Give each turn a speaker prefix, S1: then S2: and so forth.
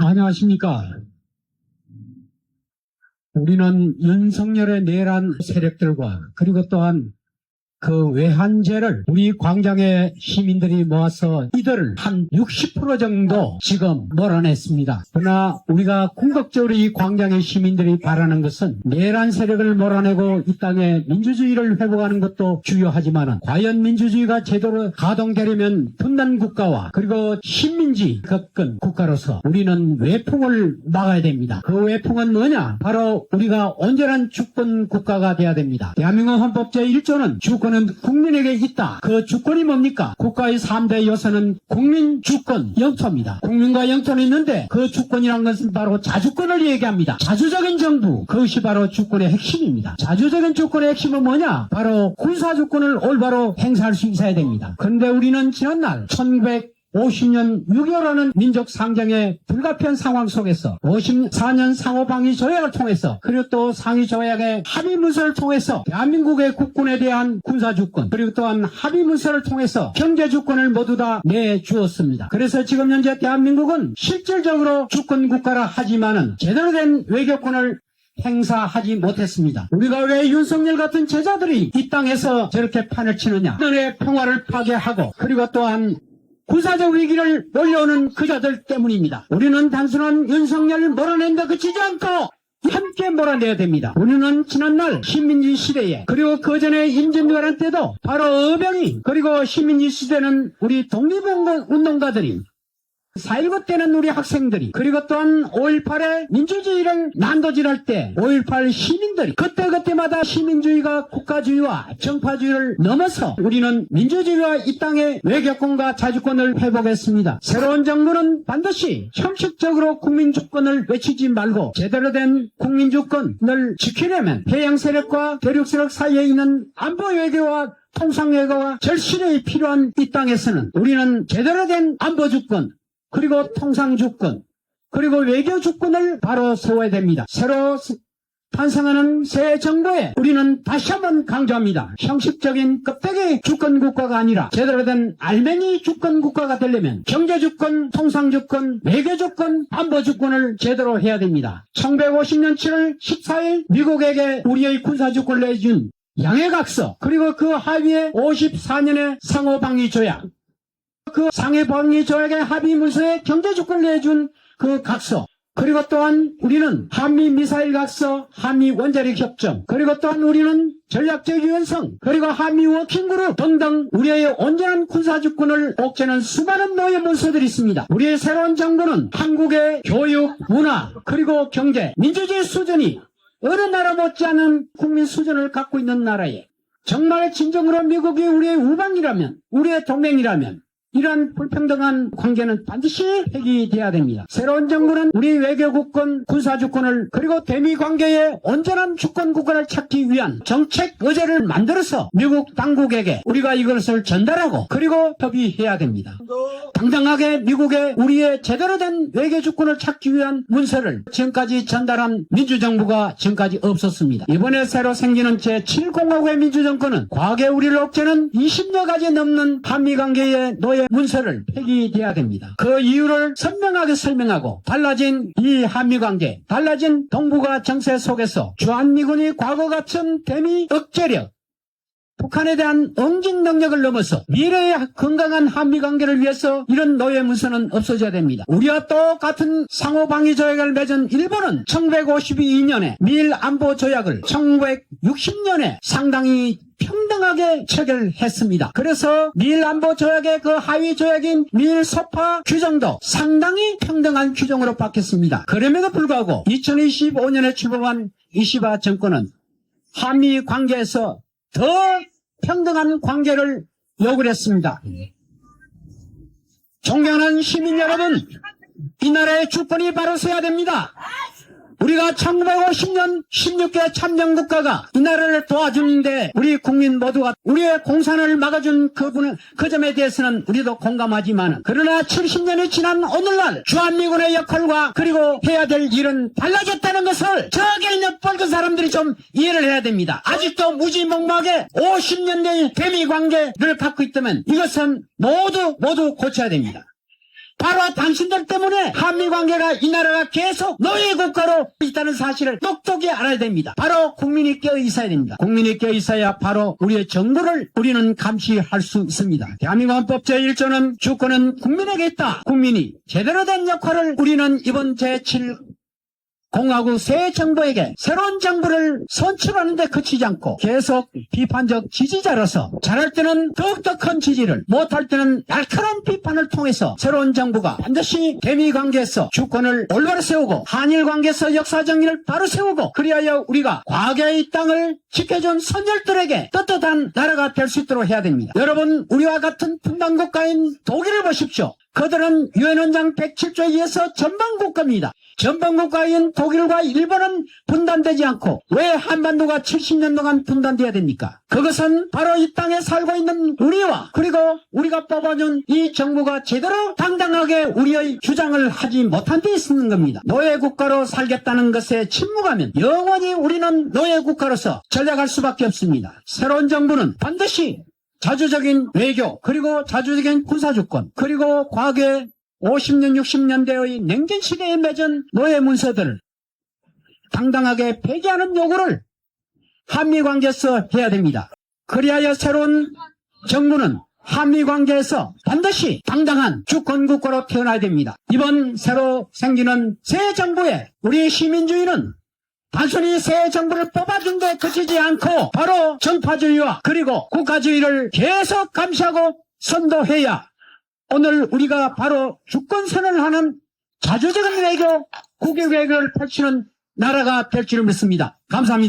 S1: 안녕하십니까. 우리는 윤석열의 내란 세력들과 그리고 또한 그 외환죄를 우리 광장의 시민들이 모아서 이들을 한 60% 정도 지금 몰아냈습니다. 그러나 우리가 궁극적으로 이 광장의 시민들이 바라는 것은 내란 세력을 몰아내고 이 땅에 민주주의를 회복하는 것도 중요하지만 과연 민주주의가 제대로 가동되려면 분단 국가와 그리고 식민지 접근 국가로서 우리는 외풍을 막아야 됩니다. 그 외풍은 뭐냐? 바로 우리가 온전한 주권 국가가 돼야 됩니다. 대한민국 헌법 제1조는 주권은 국민에게 있다. 그 주권이 뭡니까? 국가의 3대 요소는 국민, 주권, 영토입니다. 국민과 영토는 있는데 그 주권이란 것은 바로 자주권을 얘기합니다. 자주적인 정부, 그것이 바로 주권의 핵심입니다. 자주적인 주권의 핵심은 뭐냐? 바로 군사주권을 올바로 행사할 수 있어야 됩니다. 그런데 우리는 지난날 1950년 6.25라는 민족 상정의 불가피한 상황 속에서 54년 상호방위 조약을 통해서 그리고 또 상위 조약의 합의 문서를 통해서 대한민국의 국군에 대한 군사주권 그리고 또한 합의 문서를 통해서 경제주권을 모두 다 내주었습니다. 그래서 지금 현재 대한민국은 실질적으로 주권 국가라 하지만은 제대로 된 외교권을 행사하지 못했습니다. 우리가 왜 윤석열 같은 제자들이 이 땅에서 저렇게 판을 치느냐? 너의 평화를 파괴하고 그리고 또한 군사적 위기를 몰려오는 그자들 때문입니다. 우리는 단순한 윤석열을 몰아낸다 그치지 않고 함께 몰아내야 됩니다. 우리는 지난날 식민지 시대에 그리고 그 전에 임진왜란 때도 바로 어병이 그리고 식민지 시대는 우리 독립운동가들이 4.19 때는 우리 학생들이 그리고 또한 5.18의 민주주의를 난도질할 때 5.18 시민들이 그때마다 시민주의가 국가주의와 정파주의를 넘어서 우리는 민주주의와 이 땅의 외교권과 자주권을 회복했습니다. 새로운 정부는 반드시 형식적으로 국민주권을 외치지 말고 제대로 된 국민주권을 지키려면 해양세력과 대륙세력 사이에 있는 안보 외교와 통상외교와 절실히 필요한 이 땅에서는 우리는 제대로 된 안보주권 그리고 통상주권, 그리고 외교주권을 바로 세워야 됩니다. 새로 탄생하는 새 정부에 우리는 다시 한번 강조합니다. 형식적인 껍데기 주권국가가 아니라 제대로 된 알맹이 주권국가가 되려면 경제주권, 통상주권, 외교주권, 안보주권을 제대로 해야 됩니다. 1950년 7월 14일 미국에게 우리의 군사주권을 내준 양해각서, 그리고 그 하위에 54년의 상호방위조약, 그 상해방위 조약의 합의 문서에 경제주권을 내준 그 각서, 그리고 또한 우리는 한미 미사일 각서, 한미 원자력 협정, 그리고 또한 우리는 전략적 유연성, 그리고 한미 워킹그룹 등등 우리의 온전한 군사주권을 옥죄는 수많은 노예 문서들이 있습니다. 우리의 새로운 정부는 한국의 교육, 문화, 그리고 경제, 민주주의 수준이 어느 나라 못지않은 국민 수준을 갖고 있는 나라에 정말 진정으로 미국이 우리의 우방이라면, 우리의 동맹이라면 이러한 불평등한 관계는 반드시 폐기돼야 됩니다. 새로운 정부는 우리 외교국권, 군사주권을 그리고 대미관계의 온전한 주권국가를 찾기 위한 정책 의제를 만들어서 미국 당국에게 우리가 이것을 전달하고 그리고 협의해야 됩니다. 당당하게 미국에 우리의 제대로 된 외교주권을 찾기 위한 문서를 지금까지 전달한 민주정부가 지금까지 없었습니다. 이번에 새로 생기는 제7공화국의 민주정권은 과거에 우리를 옥죄는 20여 가지 넘는 한미관계의 노예 문서를 폐기돼야 됩니다. 그 이유를 선명하게 설명하고 달라진 이 한미관계, 달라진 동북아 정세 속에서 주한미군이 과거 같은 대미 억제력, 북한에 대한 응징 능력을 넘어서 미래의 건강한 한미관계를 위해서 이런 노예 문서는 없어져야 됩니다. 우리와 똑같은 상호방위 조약을 맺은 일본은 1952년에 미일 안보 조약을 1960년에 상당히 평등하게 체결했습니다. 그래서 미일 안보 조약의 그 하위 조약인 미일 소파 규정도 상당히 평등한 규정으로 바뀌었습니다. 그럼에도 불구하고 2025년에 출범한 이시바 정권은 한미 관계에서 더 평등한 관계를 요구를 했습니다. 존경하는 시민 여러분, 이 나라의 주권이 바로 서야 됩니다. 우리가 1950년 16개 참전국가가 이 나라를 도와주는데 우리 국민 모두가 우리의 공산을 막아준 그 점에 대해서는 우리도 공감하지만, 그러나 70년이 지난 오늘날 주한미군의 역할과 그리고 해야 될 일은 달라졌다는 것을 저기 있는 뻘건 사람들이 좀 이해를 해야 됩니다. 아직도 무지몽망하게 50년대의 대미관계를 갖고 있다면 이것은 모두 고쳐야 됩니다. 바로 당신들 때문에 한미관계가 이 나라가 계속 노예국가로 있다는 사실을 똑똑히 알아야 됩니다. 바로 국민이 깨어있어야 됩니다. 국민이 깨어있어야 바로 우리의 정부를 우리는 감시할 수 있습니다. 대한민국 헌법 제1조는 주권은 국민에게 있다. 국민이 제대로 된 역할을 우리는 이번 제7 공화국 새 정부에게 새로운 정부를 선출하는 데 그치지 않고 계속 비판적 지지자로서 잘할 때는 더욱더 큰 지지를, 못할 때는 날카로운 비판을 통해서 새로운 정부가 반드시 대미 관계에서 주권을 올바로 세우고 한일 관계에서 역사 정의를 바로 세우고 그리하여 우리가 과거의 이 땅을 지켜준 선열들에게 떳떳한 나라가 될 수 있도록 해야 됩니다. 여러분, 우리와 같은 분단국가인 독일을 보십시오. 그들은 유엔 원장 107조에 의해서 전방국가입니다. 전방국가인 독일과 일본은 분단되지 않고 왜 한반도가 70년 동안 분단돼야 됩니까? 그것은 바로 이 땅에 살고 있는 우리와 그리고 우리가 뽑아준 이 정부가 제대로 당당하게 우리의 주장을 하지 못한 데 있는 겁니다. 노예국가로 살겠다는 것에 침묵하면 영원히 우리는 노예국가로서 전락할 수밖에 없습니다. 새로운 정부는 반드시 자주적인 외교, 그리고 자주적인 군사주권, 그리고 과거에 50년, 60년대의 냉전시대에 맺은 노예 문서들을 당당하게 폐기하는 요구를 한미관계에서 해야 됩니다. 그리하여 새로운 정부는 한미관계에서 반드시 당당한 주권국가로 태어나야 됩니다. 이번 새로 생기는 새 정부에 우리 시민주의는 단순히 새 정부를 뽑아준 데 그치지 않고 바로 정파주의와 그리고 국가주의를 계속 감시하고 선도해야 오늘 우리가 바로 주권선언을 하는 자주적인 외교, 국외 외교를 펼치는 나라가 될 줄을 믿습니다. 감사합니다.